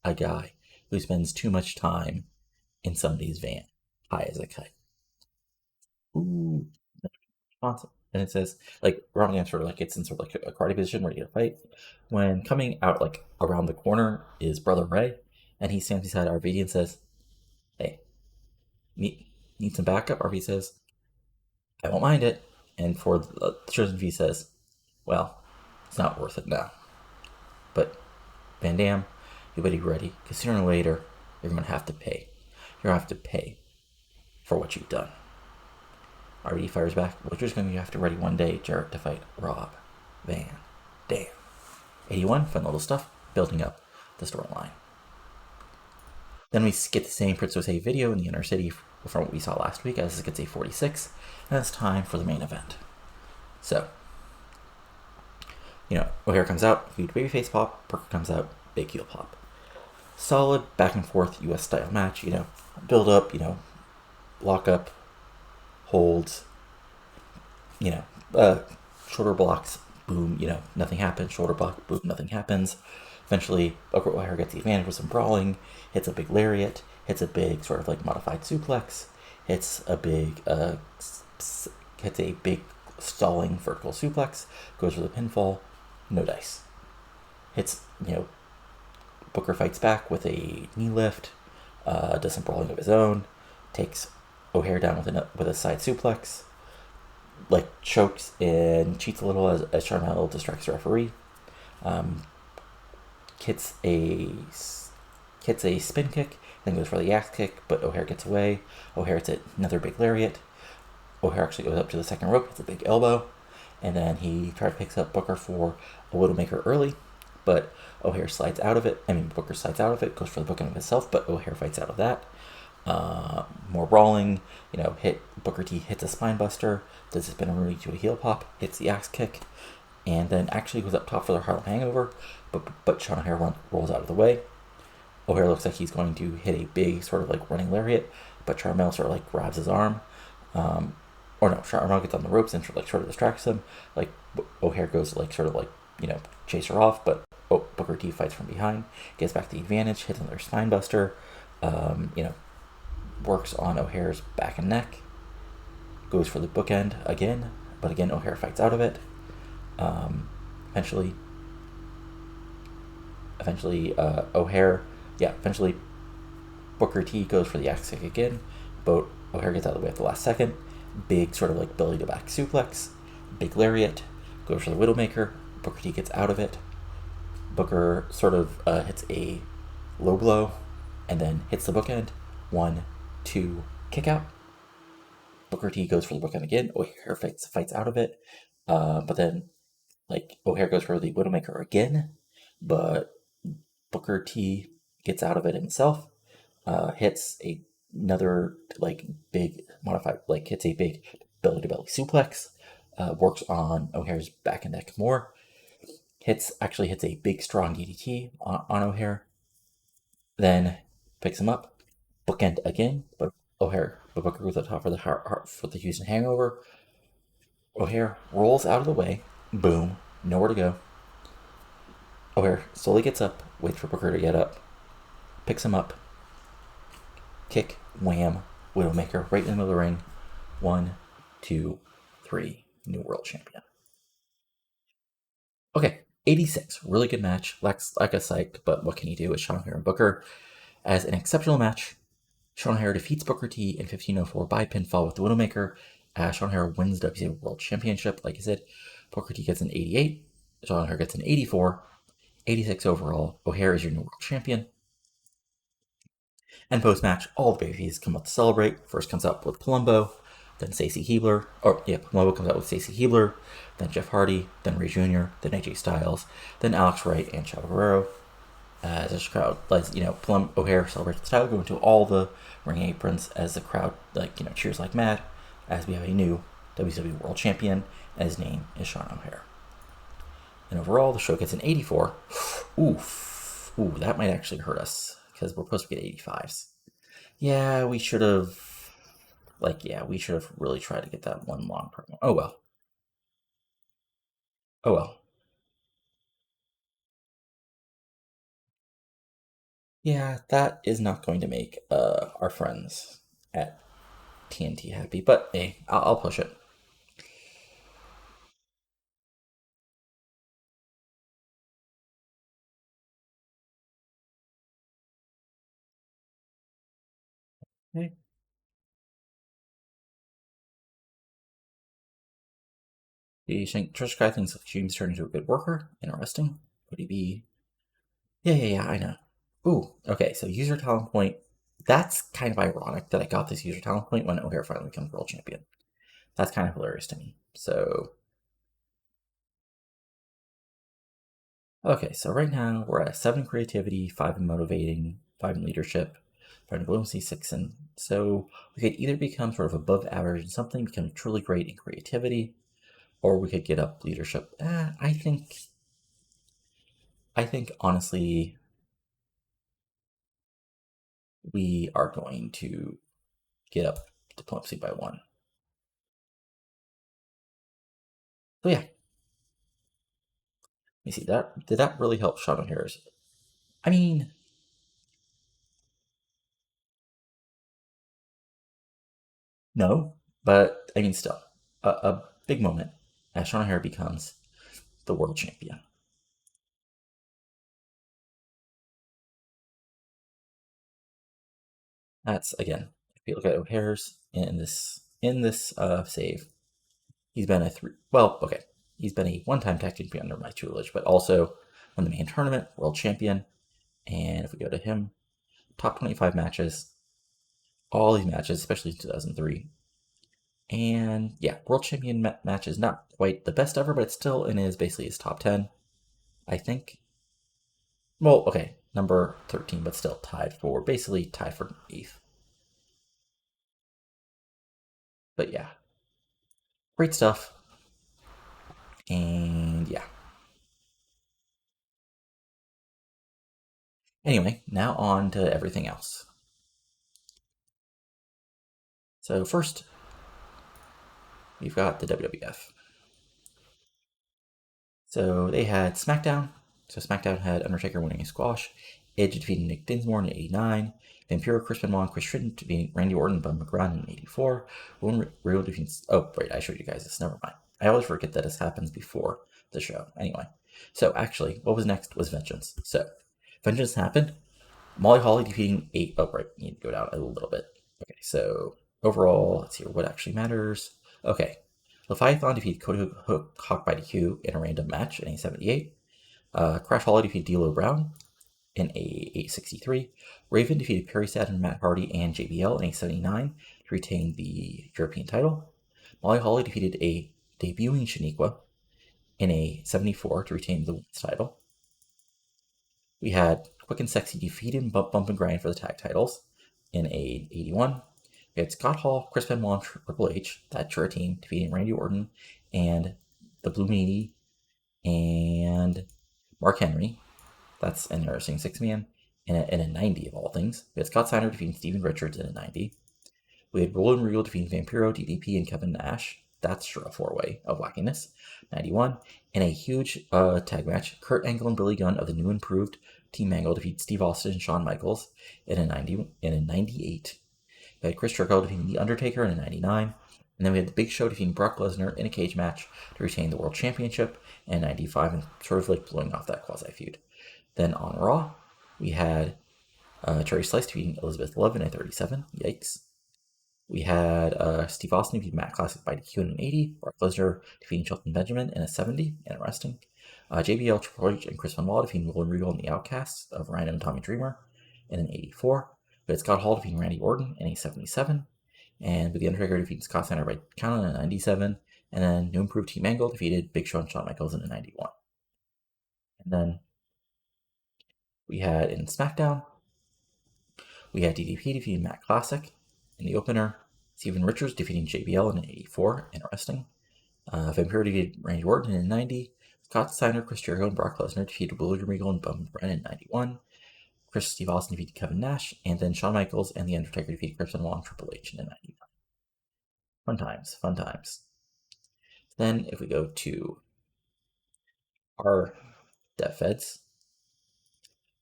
a guy who spends too much time in somebody's van, high as a kite. Ooh. Awesome. And it says, like, Robin Dam sort of like gets in sort of like a karate position ready to fight. When coming out like around the corner is Brother Ray, and he stands beside RVD and says, hey, need some backup? RV says, I won't mind it. And for the Chosen V says, well, it's not worth it now. But Van Dam, you better be ready, because sooner or later, you're going to have to pay. You're going to have to pay for what you've done. RVD fires back, we're just going to have to ready one day, Jarrett, to fight Rob Van Dam. 81, fun little stuff, building up the storyline. Then we get the same Prince Jose video in the inner city from what we saw last week, as it gets a 46, and it's time for the main event. So, O'Hare comes out, huge babyface pop, Parker comes out, big heel pop. Solid back and forth US style match, build up, lock up, holds, shoulder blocks, boom, nothing happens, shoulder block, boom, nothing happens. Eventually, O'Hare gets the advantage with some brawling, hits a big lariat, hits a big sort of like modified suplex, hits a big stalling vertical suplex, goes for the pinfall, no dice. Hits, Booker fights back with a knee lift, does some brawling of his own, takes O'Hare down with a side suplex, chokes and cheats a little as Charmel distracts the referee. Hits a spin kick, then goes for the axe kick, but O'Hare gets away. O'Hare hits another big lariat. O'Hare actually goes up to the second rope, hits a big elbow, and then he picks up Booker for a Widowmaker early, but O'Hare slides out of it. Booker slides out of it, goes for the booking of himself, but O'Hare fights out of that. More brawling, Booker T hits a spine buster, does a spin to a heel pop, hits the axe kick, and then actually goes up top for the Harlem Hangover, but Sean O'Hare rolls out of the way. O'Hare looks like he's going to hit a big sort of running lariat, but Charmel sort of grabs his arm. Charmel gets on the ropes and sort of distracts him. O'Hare goes chase her off, but Booker T fights from behind, gets back the advantage, hits another spine buster, works on O'Hare's back and neck, goes for the bookend again, but again O'Hare fights out of it. Eventually Booker T goes for the axe kick again, but O'Hare gets out of the way at the last second. Big sort of belly to back suplex, big lariat, goes for the Widowmaker. Booker T gets out of it. Booker sort of hits a low blow and then hits the bookend. 1, 2, kick out. Booker T goes for the bookend again. O'Hare fights out of it, but then O'Hare goes for the Widowmaker again, but Booker T gets out of it himself, hits another big modified, hits a big belly to belly suplex, works on O'Hare's back and neck more, hits a big strong DDT on O'Hare, then picks him up, bookend again, but Booker goes up top for the Houston Hangover. O'Hare rolls out of the way, boom, nowhere to go. O'Hare slowly gets up, waits for Booker to get up, picks him up, kick, wham, Widowmaker right in the middle of the ring. 1, 2, 3. New world champion. Okay, 86. Really good match. Like a psych, but what can you do with Sean O'Haire and Booker? As an exceptional match, Sean O'Haire defeats Booker T in 1504 by pinfall with the Widowmaker. Sean O'Haire wins the WCW World Championship. Like I said, Booker T gets an 88. Sean O'Haire gets an 84. 86 overall. O'Haire is your new world champion. And post-match, all the babies come out to celebrate. First comes out with Palumbo, then Stacey Keibler. Palumbo comes out with Stacey Keibler, then Jeff Hardy, then Ray Jr., then AJ Styles, then Alex Wright and Chavo Guerrero. As this crowd, O'Haire celebrates the title, going to all the ring aprons as the crowd, cheers like mad, as we have a new WCW World Champion, and his name is Sean O'Haire. And overall, the show gets an 84. Ooh, that might actually hurt us, because we're supposed to get 85s. Yeah, we should have really tried to get that one long promo. Oh well. Yeah, that is not going to make our friends at TNT happy, but hey, I'll push it. Okay. The Trish guy thinks James turned into a good worker. Interesting. Would he be? Yeah, I know. Ooh, okay, so user talent point. That's kind of ironic that I got this user talent point when O'Haire finally becomes world champion. That's kind of hilarious to me. So, okay, so right now we're at 7 in creativity, 5 in motivating, 5 in leadership, 5 in diplomacy, 6 in. So we could either become sort of above average in something, become truly great in creativity, or we could get up leadership. I think honestly, we are going to get up diplomacy by 1. So yeah, let me see. Did that really help Sean O'Hare's? I mean, no, but I mean, still, a big moment as Sean O'Hare becomes the world champion. That's again, if you look at O'Hare's in this save, he's been a he's been a one-time tag team champion under my tutelage, but also won the main tournament, world champion. And if we go to him, top 25 matches, all these matches, especially 2003. And yeah, world champion match is not quite the best ever, but it's still in basically his top 10, I think. Well, okay, number 13, but still tied for 8th. But yeah, great stuff. And yeah. Anyway, now on to everything else. So first, we've got the WWF. So they had SmackDown. So SmackDown had Undertaker winning a squash, Edge defeating Nick Dinsmore in '89, Vampiro, Chris Benoit, and Chris Stritton defeating Randy Orton and Bud McGrath in '84. Real defeats. Oh wait, I showed you guys this. Never mind. I always forget that this happens before the show. Anyway, so actually, what was next was Vengeance. So Vengeance happened. Molly Holly defeating 8. Oh right, you need to go down a little bit. Okay, so overall, let's see what actually matters. Okay, Leviathan defeated Cody Hawk by DQ in a random match in A78. Crash Holly defeated D'Lo Brown in a 863. Raven defeated Perry Saturn, Matt Hardy, and JBL in a 79 to retain the European title. Molly Holly defeated a debuting Shaniqua in a 74 to retain the women's title. We had Quick and Sexy defeating Bump and Grind for the tag titles in a 81. We had Scott Hall, Chris Benoit, Triple H, that Jura team, defeating Randy Orton and the Blue Meanie and Mark Henry. That's an interesting 6-man in a 90 of all things. We had Scott Steiner defeating Steven Richards in a 90. We had Roland Regal defeating Vampiro, DDP, and Kevin Nash. That's sure a 4-way of wackiness. 91. In a huge tag match, Kurt Angle and Billy Gunn of the new improved Team Angle defeat Steve Austin and Shawn Michaels in a 98. We had Chris Jericho defeating The Undertaker in a 99. And then we had the Big Show defeating Brock Lesnar in a cage match to retain the World Championship in 95 and sort of like blowing off that quasi feud. Then on Raw, we had Cherry Slice defeating Elizabeth Love in a 37. Yikes. We had Steve Austin defeat Matt Classic by DQ in an 80. Brock Lesnar defeating Shelton Benjamin in a 70. Interesting. JBL, Triple H, and Chris Benoit defeating William Regal and the Outcasts of Rhino and Tommy Dreamer in an 84. We had Scott Hall defeating Randy Orton in a 77. And with The Undertaker defeating Scott Steiner by count in a 97. And then New Improved Team Angle defeated Big Show and Shawn Michaels in a 91. And then we had in SmackDown, we had DDP defeating Matt Classic in the opener. Steven Richards defeating JBL in an 84. Interesting. Vampiro defeated Randy Orton in 90. Scott Steiner, Chris Jericho, and Brock Lesnar defeated William Regal and Bowman Brennan in 91. Steve Austin defeated Kevin Nash, and then Shawn Michaels and The Undertaker defeated Chris Benoit and Triple H in a 99. Fun times, fun times. Then if we go to our Dev Feds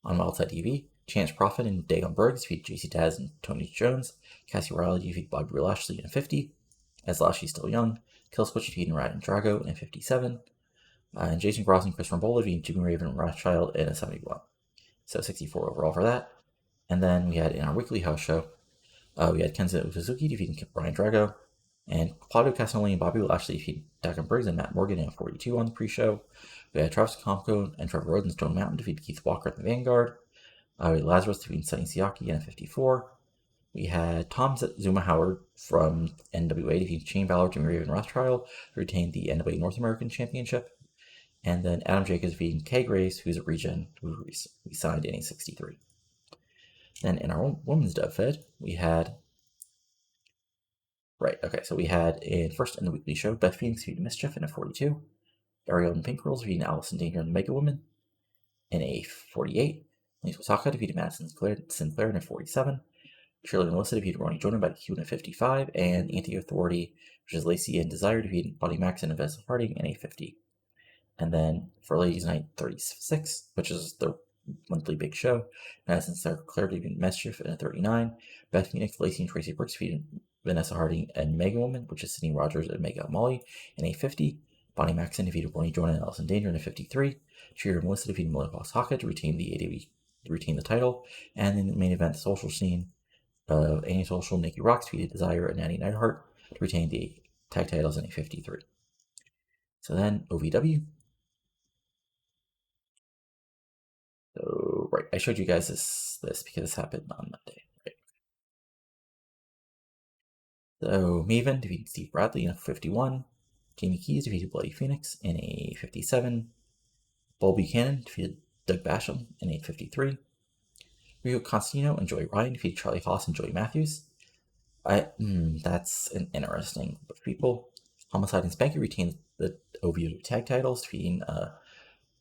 on Wildside TV, Chance Profit and Dagon Briggs defeat JC Taz and Tony Jones. Cassie Riley defeat Bobby Lashley in a 50, as Lashley's still young. Killswitch defeating Ryan Drago in a 57. And Jason Cross and Chris Rambola defeating Jimmy Raven and Rothschild in a 71. So 64 overall for that. And then we had in our weekly house show, we had Kenzo Suzuki defeating Ryan Drago. And Claudio Castagnoli and Bobby Lashley defeated Dagon Briggs and Matt Morgan in a 42 on the pre-show. We had Travis Comco and Trevor Rhodes and Stone Mountain defeat Keith Walker in the Vanguard. We had Lazarus defeating Sonny Siaki in a 54. We had Tom Zuma Howard from NWA defeating Shane Balor, Jimmy Raven, and Rothschild to retain the NWA North American Championship. And then Adam Jacobs defeating Kay Grace, who's a regen who we signed in a 63. Then in our women's dub fed, we had we had first in the weekly show, Beth Phoenix defeated Mischief in a 42. Ariel and Pink Girls defeating Allison Danger and the Mega Woman in a 48. Lisa Osaka defeated Madison Sinclair in a 47. Shirley and Melissa defeated Ronnie Jordan by the Q in a 55. And the Anti-Authority, which is Lacey and Desire, defeated Buddy Max and Vanessa Harding in a 50. And then for Ladies Night 36, which is the monthly big show, Madison Sinclair defeated Mischief in a 39. Beth Phoenix, Lacey, and Tracy Brooks defeated Vanessa Harding and Mega Woman, which is Sydney Rogers and Mega Molly, in a 50. Bonnie Maxon defeated Ronnie Jordan and Allison Danger in a 53. Cheer and Melissa defeated Melissa Osaka to retain the title. And in the main event, social scene of Antisocial, Nikki Rocks defeated Desire and Natty Neidhart to retain the tag titles in a 53. So then OVW. So I showed you guys this because this happened on Monday. So Maven defeated Steve Bradley in a 51. Jamie Keys defeated Bloody Phoenix in a 57. Bull Buchanan defeated Doug Basham in a 53. Rio Constantino and Joey Ryan defeated Charlie Haas and Joey Matthews. That's an interesting group of people. Homicide and Spanky retained the OVW tag titles, defeating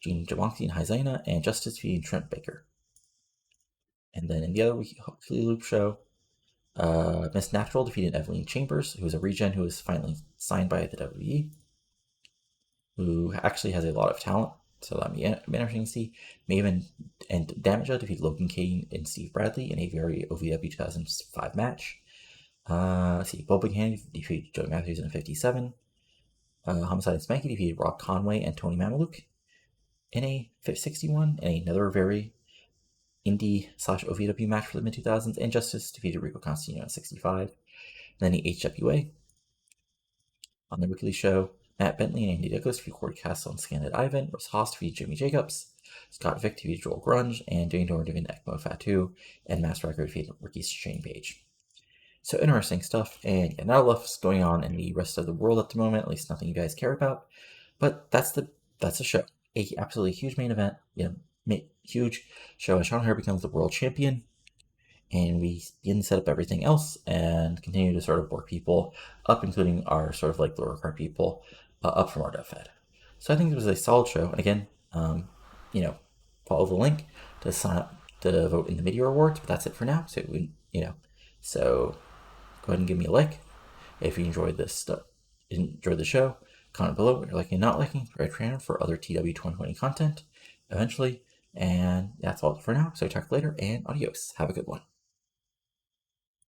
Gene Jawanksi and Hyzena, and Justice defeating Trent Baker. And then in the other weekly loop show, Miss Natural defeated Evelyn Chambers, who is a regen who was finally signed by the WWE, who actually has a lot of talent, so that'll be interesting to see. Maven and Damaja defeated Logan Kane and Steve Bradley in a very OVW 2005 match. Bo Buchanan defeated Joey Matthews in a 57. Homicide and Spanky defeated Rob Conway and Tony Mamaluk in a 61, and another very indie/OVW match for the mid-2000s, and Justice defeated Rico Constantino in 65. And then the HWA. On the weekly show, Matt Bentley and Andy Douglas defeated Corey Castle and Scanled Ivan. Russ Haas defeated Jimmy Jacobs. Scott Vick defeated Joel Grunge, and Dane Dorn defeated Ekmo Fatu, and Master Record defeated Ricky Shane Page. So interesting stuff, and not a lot's going on in the rest of the world at the moment, at least nothing you guys care about. But that's the show. A absolutely huge main event, huge show as Sean Hare becomes the world champion, and we begin to set up everything else and continue to sort of work people up, including our sort of like lower card people up from our dev fed. So I think it was a solid show. And again, follow the link to sign up to vote in the Meteor Awards. But that's it for now. So so go ahead and give me a like if you enjoyed this stuff. Enjoyed the show. Comment below what you're liking and not liking. Red channel for other TW 2020 content eventually. And that's all for now. So talk later, and adios. Have a good one.